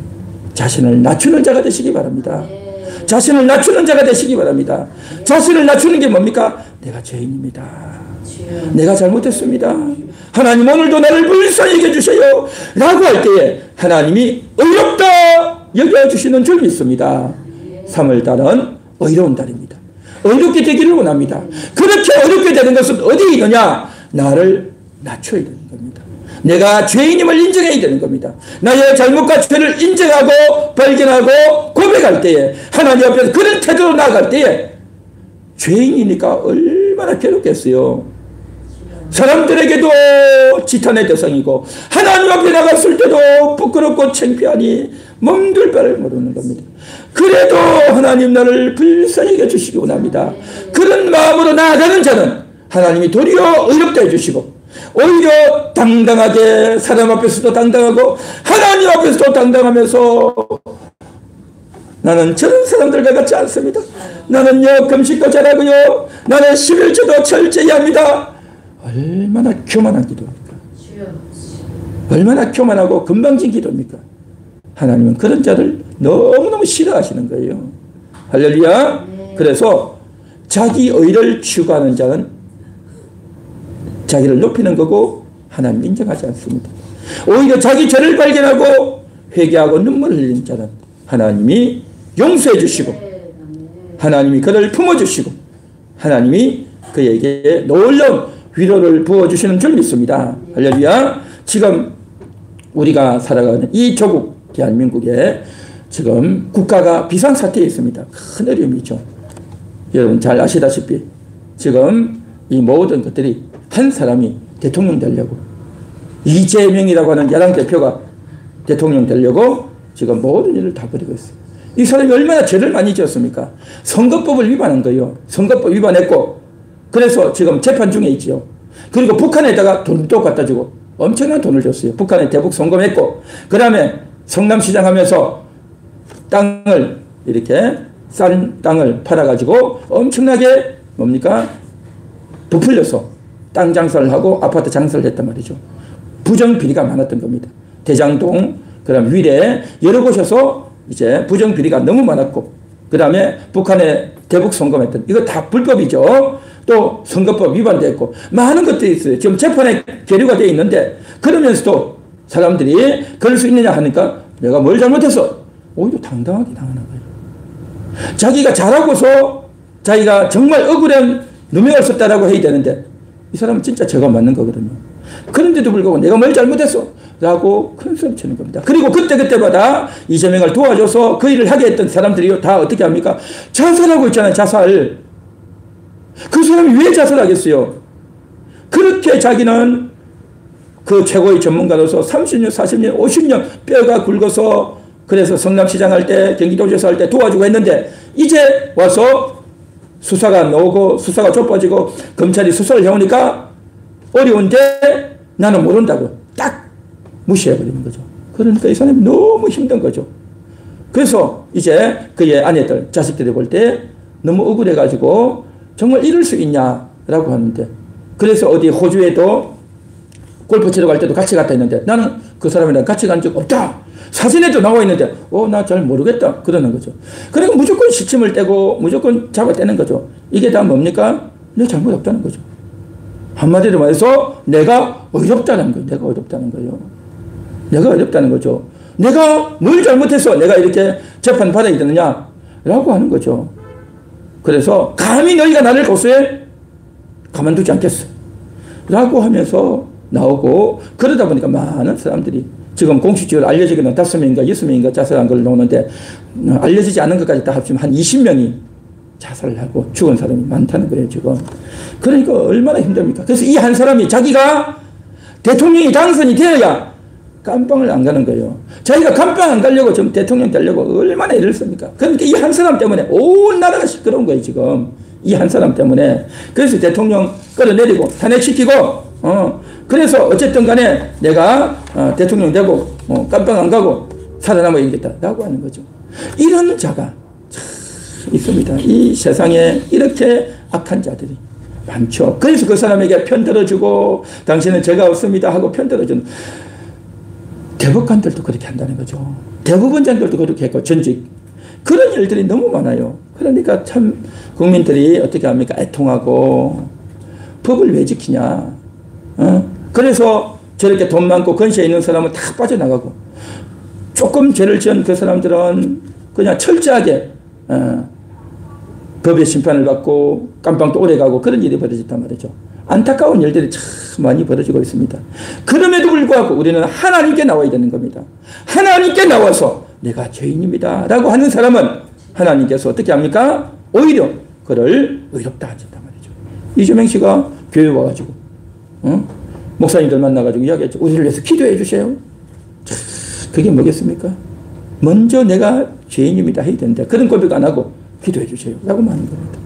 자신을 낮추는 자가 되시기 바랍니다. 자신을 낮추는 자가 되시기 바랍니다. 자신을 낮추는 게 뭡니까? 내가 죄인입니다. 내가 잘못했습니다. 하나님 오늘도 나를 불쌍히 여겨주세요 라고 할 때에 하나님이 의롭다 여겨주시는 줄 믿습니다. 3월달은 의로운 달입니다. 의롭게 되기를 원합니다. 그렇게 의롭게 되는 것은 어디에 있느냐? 나를 낮춰야 되는 겁니다. 내가 죄인임을 인정해야 되는 겁니다. 나의 잘못과 죄를 인정하고 발견하고 고백할 때에 하나님 앞에서 그런 태도로 나아갈 때에 죄인이니까 얼마나 괴롭겠어요. 사람들에게도 지탄의 대상이고 하나님 앞에 나갔을 때도 부끄럽고 창피하니 몸둘 바를 모르는 겁니다. 그래도 하나님 나를 불쌍히 여겨주시기 원합니다. 그런 마음으로 나아가는 자는 하나님이 도리어 의롭다 해주시고 오히려 당당하게 사람 앞에서도 당당하고 하나님 앞에서도 당당하면서 나는 저런 사람들과 같지 않습니다. 나는요 금식도 잘하고요 나는 11조도 철저히 합니다. 얼마나 교만한 기도입니까? 얼마나 교만하고 건방진 기도입니까? 하나님은 그런 자를 너무너무 싫어하시는 거예요. 할렐루야. 그래서 자기 의를 추구하는 자는 자기를 높이는 거고 하나님 인정하지 않습니다. 오히려 자기 죄를 발견하고 회개하고 눈물을 흘리는 자는 하나님이 용서해 주시고 하나님이 그를 품어주시고 하나님이 그에게 놀라운 위로를 부어주시는 줄 믿습니다. 할렐루야. 지금 우리가 살아가는 이 조국 대한민국에 지금 국가가 비상사태에 있습니다. 큰 어려움이죠. 여러분 잘 아시다시피 지금 이 모든 것들이 한 사람이 대통령 되려고 이재명이라고 하는 야당 대표가 대통령 되려고 지금 모든 일을 다 벌이고 있어요. 이 사람이 얼마나 죄를 많이 지었습니까? 선거법을 위반한 거예요. 선거법 위반했고 그래서 지금 재판 중에 있죠. 그리고 북한에다가 돈도 갖다 주고 엄청난 돈을 줬어요. 북한에 대북 송금했고 그 다음에 성남시장 하면서 땅을 이렇게 싼 땅을 팔아가지고 엄청나게 뭡니까? 부풀려서 땅 장사를 하고 아파트 장사를 했단 말이죠. 부정비리가 많았던 겁니다. 대장동, 그 다음 위례 여러 곳에서 이제 부정비리가 너무 많았고 그 다음에 북한에 대북 송금했던 이거 다 불법이죠. 또 선거법 위반됐고 많은 것들이 있어요. 지금 재판에 계류가 되어 있는데 그러면서도 사람들이 그럴 수 있느냐 하니까 내가 뭘 잘못했어? 오히려 당당하게 나오는 거예요. 자기가 잘하고서 자기가 정말 억울한 누명을 썼다라고 해야 되는데 이 사람은 진짜 죄가 맞는 거거든요. 그런데도 불구하고 내가 뭘 잘못했어? 라고 큰 소리 치는 겁니다. 그리고 그때마다 이재명을 도와줘서 그 일을 하게 했던 사람들이 다 어떻게 합니까? 자살하고 있잖아요. 자살. 그 사람이 왜 자살하겠어요? 그렇게 자기는 그 최고의 전문가로서 30년, 40년, 50년 뼈가 굵어서 그래서 성남시장 할 때 경기도지사 할 때 도와주고 했는데 이제 와서 수사가 나오고 수사가 좁아지고 검찰이 수사를 해오니까 어려운데 나는 모른다고 딱 무시해버리는 거죠. 그러니까 이 사람이 너무 힘든 거죠. 그래서 이제 그의 아내들, 자식들이 볼 때 너무 억울해가지고 정말 이럴 수 있냐라고 하는데 그래서 어디 호주에도 골프 치러 갈 때도 같이 갔다 했는데 나는 그 사람이랑 같이 간 적 없다. 사진에도 나와 있는데 나 잘 모르겠다 그러는 거죠. 그러니까 무조건 시침을 떼고 무조건 잡아떼는 거죠. 이게 다 뭡니까? 내 잘못 없다는 거죠. 한마디로 말해서 내가 어렵다는 거예요. 내가 어렵다는 거예요. 내가 어렵다는 거죠. 내가 뭘 잘못해서 내가 이렇게 재판 받아야 되느냐라고 하는 거죠. 그래서 감히 너희가 나를 고소해? 가만두지 않겠어. 라고 하면서 나오고 그러다 보니까 많은 사람들이 지금 공식적으로 알려지기는 5명인가 6명인가 자살한 걸 나오는데 알려지지 않은 것까지 다 합치면 한 20명이 자살을 하고 죽은 사람이 많다는 거예요 지금. 그러니까 얼마나 힘듭니까? 그래서 이 한 사람이 자기가 대통령이 당선이 되어야 깜빵을 안 가는 거예요. 자기가 깜빵 안 가려고 지금 대통령 되려고 얼마나 애를 씁니까? 그러니까 이 한 사람 때문에 온 나라가 시끄러운 거예요 지금. 이 한 사람 때문에. 그래서 대통령 끌어내리고 탄핵시키고 그래서 어쨌든 간에 내가 대통령 되고 깜빵 안 가고 살아남아 야겠다라고 하는 거죠. 이런 자가 참 있습니다. 이 세상에 이렇게 악한 자들이 많죠. 그래서 그 사람에게 편들어주고 당신은 죄가 없습니다 하고 편들어주는 대법관들도 그렇게 한다는 거죠. 대법원장들도 그렇게 했고, 전직. 그런 일들이 너무 많아요. 그러니까 참 국민들이 어떻게 합니까? 애통하고 법을 왜 지키냐. 그래서 저렇게 돈 많고 건세에 있는 사람은 다 빠져나가고, 조금 죄를 지은 그 사람들은 그냥 철저하게 법의 심판을 받고 깜빵도 오래 가고 그런 일이 벌어졌단 말이죠. 안타까운 일들이 참 많이 벌어지고 있습니다. 그럼에도 불구하고 우리는 하나님께 나와야 되는 겁니다. 하나님께 나와서 내가 죄인입니다 라고 하는 사람은 하나님께서 어떻게 합니까? 오히려 그를 의롭다 하신단 말이죠. 이재명 씨가 교회 와가지고 목사님들 만나가지고 이야기했죠. 우리를 위해서 기도해 주세요. 그게 뭐겠습니까? 먼저 내가 죄인입니다 해야 되는데 그런 고백 안 하고 기도해 주세요 라고 하는 겁니다.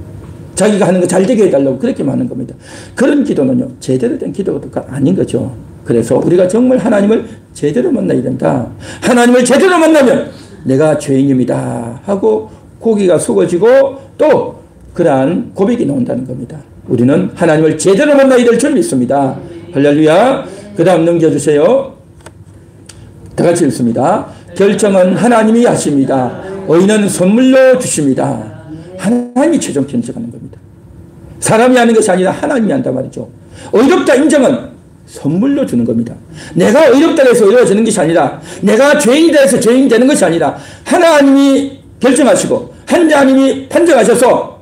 자기가 하는 거 잘 되게 해달라고 그렇게 하는 겁니다. 그런 기도는요, 제대로 된 기도가 아닌 거죠. 그래서 우리가 정말 하나님을 제대로 만나야 된다. 하나님을 제대로 만나면 내가 죄인입니다 하고 고개가 숙어지고 또 그러한 고백이 나온다는 겁니다. 우리는 하나님을 제대로 만나야 될 줄 믿습니다. 할렐루야. 그 다음 넘겨주세요. 다 같이 읽습니다. 결정은 하나님이 하십니다. 의인은 선물로 주십니다. 하나님이 최종 결정하는 겁니다. 사람이 하는 것이 아니라 하나님이 한단 말이죠. 의롭다 인정은 선물로 주는 겁니다. 내가 의롭다 해서 의로워지는 것이 아니라, 내가 죄인이다 해서 죄인이 되는 것이 아니라 하나님이 결정하시고 하나님이 판정하셔서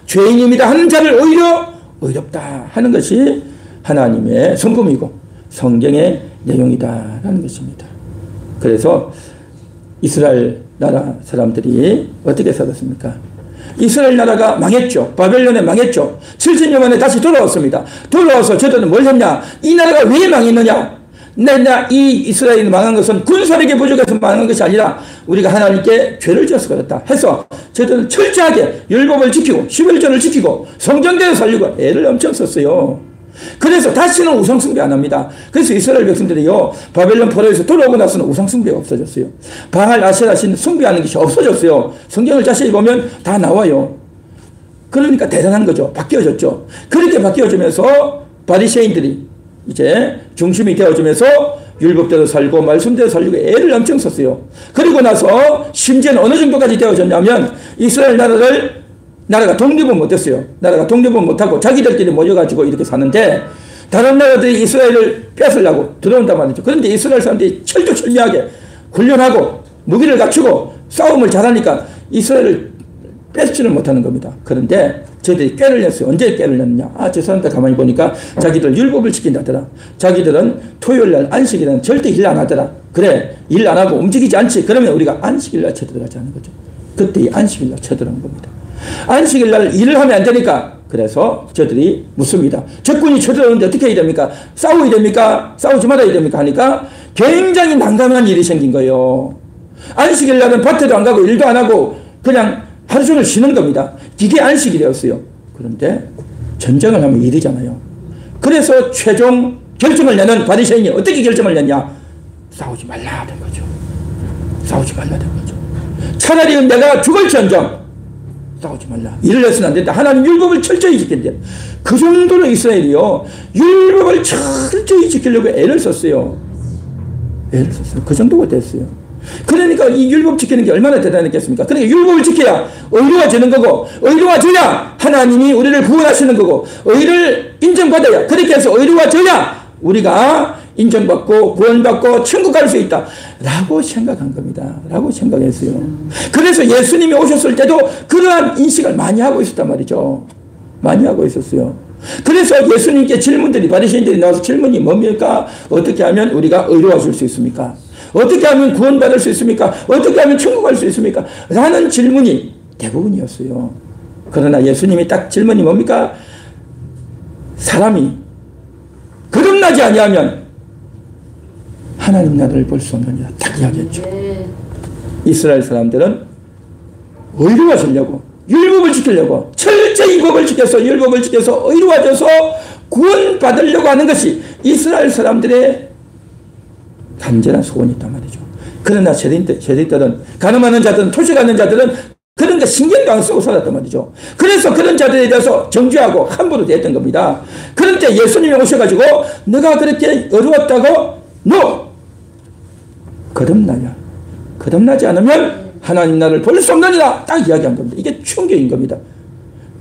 죄인입니다 하는 자를 오히려 의롭다 하는 것이 하나님의 성품이고 성경의 내용이다라는 것입니다. 그래서 이스라엘 나라 사람들이 어떻게 살았습니까? 이스라엘 나라가 망했죠. 바벨론에 망했죠. 70년 만에 다시 돌아왔습니다. 돌아와서 저들은 뭘 했냐? 이 나라가 왜 망했느냐? 이 이스라엘이 망한 것은 군사력이 부족해서 망한 것이 아니라 우리가 하나님께 죄를 지어서 그렇다 해서 저들은 철저하게 율법을 지키고 11조를 지키고 성전대로 살리고 애를 엄청 썼어요. 그래서 다시는 우상숭배 안 합니다. 그래서 이스라엘 백성들이요, 바벨론 포로에서 돌아오고 나서는 우상숭배가 없어졌어요. 바알 아세라 신 숭배하는 것이 없어졌어요. 성경을 자세히 보면 다 나와요. 그러니까 대단한 거죠. 바뀌어졌죠. 그렇게 바뀌어지면서 바리새인들이 이제 중심이 되어지면서 율법대로 살고 말씀대로 살리고 애를 엄청 썼어요. 그리고 나서 심지어는 어느 정도까지 되어졌냐면 이스라엘 나라가 독립은 못했어요. 나라가 독립은 못하고 자기들끼리 모여가지고 이렇게 사는데 다른 나라들이 이스라엘을 뺏으려고 들어온단 말이죠. 그런데 이스라엘 사람들이 철두철미하게 훈련하고 무기를 갖추고 싸움을 잘하니까 이스라엘을 뺏지를 못하는 겁니다. 그런데 저희들이 꾀를 냈어요. 언제 꾀를 냈느냐? 저 사람들 가만히 보니까 자기들 율법을 지킨다더라. 자기들은 토요일날 안식일은 절대 일 안 하더라. 그래, 일 안 하고 움직이지 않지. 그러면 우리가 안식일날 쳐들어가지 않는 거죠. 그때 이 안식일날 쳐들어간 겁니다. 안식일날 일을 하면 안 되니까 그래서 저들이 묻습니다. 적군이 쳐들어오는데 어떻게 해야 됩니까? 싸워야 됩니까? 싸우지 말아야 됩니까? 하니까 굉장히 난감한 일이 생긴 거예요. 안식일날은 밭에도 안 가고 일도 안 하고 그냥 하루 종일 쉬는 겁니다. 이게 안식일이었어요. 그런데 전쟁을 하면 일이잖아요. 그래서 최종 결정을 내는 바리새인이 어떻게 결정을 냈냐? 싸우지 말라 된 거죠. 싸우지 말라 된 거죠. 차라리 내가 죽을지언정 싸우지 말라. 일을 해서는 안 된다. 하나님 율법을 철저히 지킨다. 그 정도로 이스라엘이요, 율법을 철저히 지키려고 애를 썼어요. 애를 썼어요. 그 정도가 됐어요. 그러니까 이 율법 지키는 게 얼마나 대단했겠습니까? 그러니까 율법을 지켜야 의로워지는 거고, 의로워져야 하나님이 우리를 구원하시는 거고, 의를 인정받아야, 그렇게 해서 의로워져야 우리가 인정받고 구원받고 천국 갈 수 있다 라고 생각한 겁니다. 라고 생각했어요. 그래서 예수님이 오셨을 때도 그러한 인식을 많이 하고 있었단 말이죠. 많이 하고 있었어요. 그래서 예수님께 질문들이, 바리새인들이 나와서 질문이 뭡니까? 어떻게 하면 우리가 의로워질 수 있습니까? 어떻게 하면 구원받을 수 있습니까? 어떻게 하면 천국 갈 수 있습니까? 라는 질문이 대부분이었어요. 그러나 예수님이 딱 질문이 뭡니까? 사람이 거듭나지 아니하면 하나님 나라를 볼 수 없느니라 딱 이야기했죠. 이스라엘 사람들은 의로워지려고, 율법을 지키려고 철저히 법을 지켜서 율법을 지켜서 의로워져서 구원받으려고 하는 것이 이스라엘 사람들의 간절한 소원이 있단 말이죠. 그러나 세리들은, 가늠하는 자들은, 토식하는 자들은 그런 거 신경도 안 쓰고 살았단 말이죠. 그래서 그런 자들에 대해서 정죄하고 함부로 대했던 겁니다. 그런데 예수님이 오셔가지고 너가 그렇게 어려웠다고 너 거듭나냐? 거듭나지 않으면 하나님 나라를 볼 수 없느니라. 딱 이야기한 겁니다. 이게 충격인 겁니다.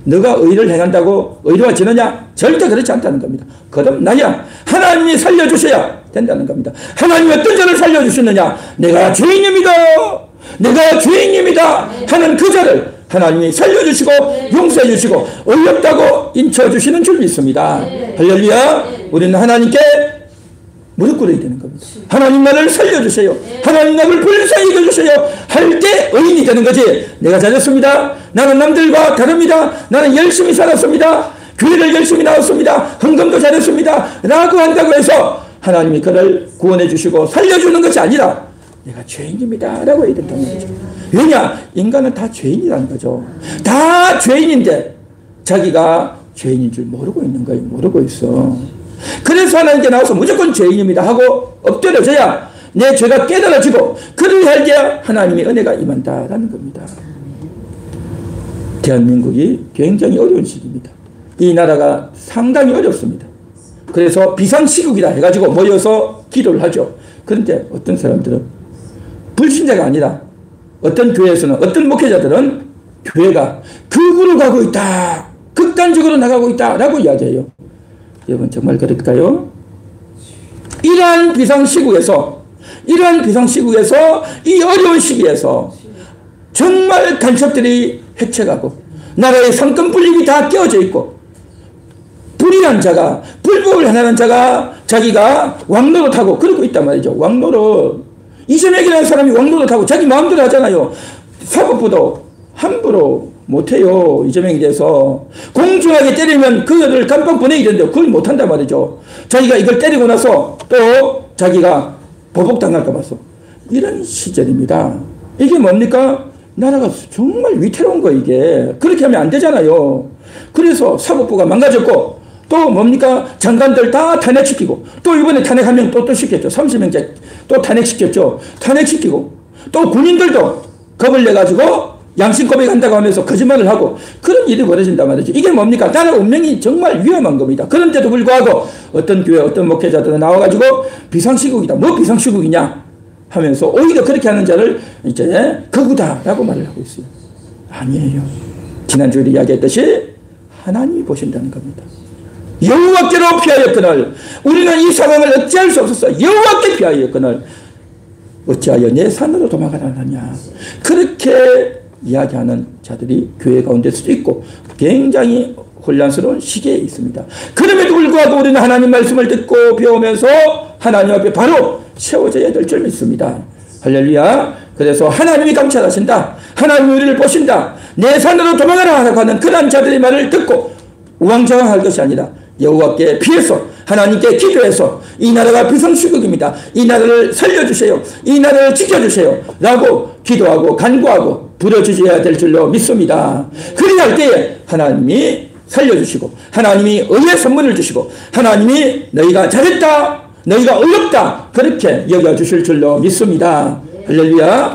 너가 의를 행한다고 의로가 지느냐? 절대 그렇지 않다는 겁니다. 거듭나야 하나님이 살려주셔야 된다는 겁니다. 하나님이 어떤 자를 살려주셨느냐? 내가 죄인입니다. 내가 죄인입니다. 하는 그 자를 하나님이 살려주시고 용서해 주시고 어렵다고 인쳐주시는 줄 믿습니다. 할렐루야. 우리는 하나님께 무릎 꿇어야 되는 겁니다. 하나님 나를 살려주세요. 하나님 나를 불쌍히 여겨주세요. 할 때 의인이 되는 거지. 내가 잘했습니다. 나는 남들과 다릅니다. 나는 열심히 살았습니다. 교회를 열심히 나왔습니다. 헌금도 잘했습니다. 라고 한다고 해서 하나님이 그를 구원해 주시고 살려주는 것이 아니라 내가 죄인입니다. 라고 해야 된다는 거죠. 왜냐? 인간은 다 죄인이라는 거죠. 다 죄인인데 자기가 죄인인 줄 모르고 있는 거예요. 모르고 있어. 그래서 하나님께 나와서 무조건 죄인입니다 하고 엎드려져야 내 죄가 깨달아지고 그를 할때 하나님의 은혜가 임한다라는 겁니다. 대한민국이 굉장히 어려운 시기입니다. 이 나라가 상당히 어렵습니다. 그래서 비상시국이다 해가지고 모여서 기도를 하죠. 그런데 어떤 사람들은 불신자가 아니라 어떤 교회에서는 어떤 목회자들은 교회가 극으로 가고 있다. 극단적으로 나가고 있다 라고 이야기해요. 여러분 정말 그럴까요? 이러한 비상시국에서 이 어려운 시기에서 정말 간첩들이 해쳐가고 나라의 상권 분립이 다 깨어져 있고 불의한 자가 불법을 행하는 자가 자기가 왕노릇하고 그러고 있단 말이죠. 왕노릇. 이재명이라는 사람이 왕노릇하고 자기 마음대로 하잖아요. 사법부도 함부로 못해요. 이재명에 대해서 공정하게 때리면 그를 감방 보내야 되는데 그걸 못한단 말이죠. 자기가 이걸 때리고 나서 또 자기가 보복당할까 봐서 이런 시절입니다. 이게 뭡니까? 나라가 정말 위태로운 거 이게. 그렇게 하면 안 되잖아요. 그래서 사법부가 망가졌고 또 뭡니까? 장관들 다 탄핵시키고 또 이번에 탄핵하면 또 시켰죠. 30명째 또 탄핵시켰죠. 탄핵시키고 또 군인들도 겁을 내가지고 양심 고백한다고 하면서 거짓말을 하고 그런 일이 벌어진단 말이죠. 이게 뭡니까? 나라 운명이 정말 위험한 겁니다. 그런데도 불구하고 어떤 교회 어떤 목회자들은 나와가지고 비상시국이다. 뭐 비상시국이냐 하면서 오히려 그렇게 하는 자를 이제 거구다라고 말을 하고 있어요. 아니에요. 지난주에 이야기했듯이 하나님이 보신다는 겁니다. 여호와께로 피하였거늘 우리는 이 상황을 어찌할 수 없었어. 여호와께 피하였거늘 어찌하여 내 산으로 도망가라 하느냐. 그렇게 이야기하는 자들이 교회 가운데 수도 있고 굉장히 혼란스러운 시기에 있습니다. 그럼에도 불구하고 우리는 하나님 말씀을 듣고 배우면서 하나님 앞에 바로 세워져야 될 줄 믿습니다. 할렐루야. 그래서 하나님이 감찰하신다. 하나님이 우리를 보신다. 내 산으로 도망가라 하라고 하는 그런 자들의 말을 듣고 우왕좌왕할 것이 아니라 여호와께 피해서 하나님께 기도해서 이 나라가 비상시국입니다. 이 나라를 살려주세요. 이 나라를 지켜주세요. 라고 기도하고 간구하고 부르짖어야 될 줄로 믿습니다. 그리할 때에 하나님이 살려주시고 하나님이 의의 선물을 주시고 하나님이 너희가 잘했다. 너희가 어렵다. 그렇게 여겨주실 줄로 믿습니다. 할렐루야.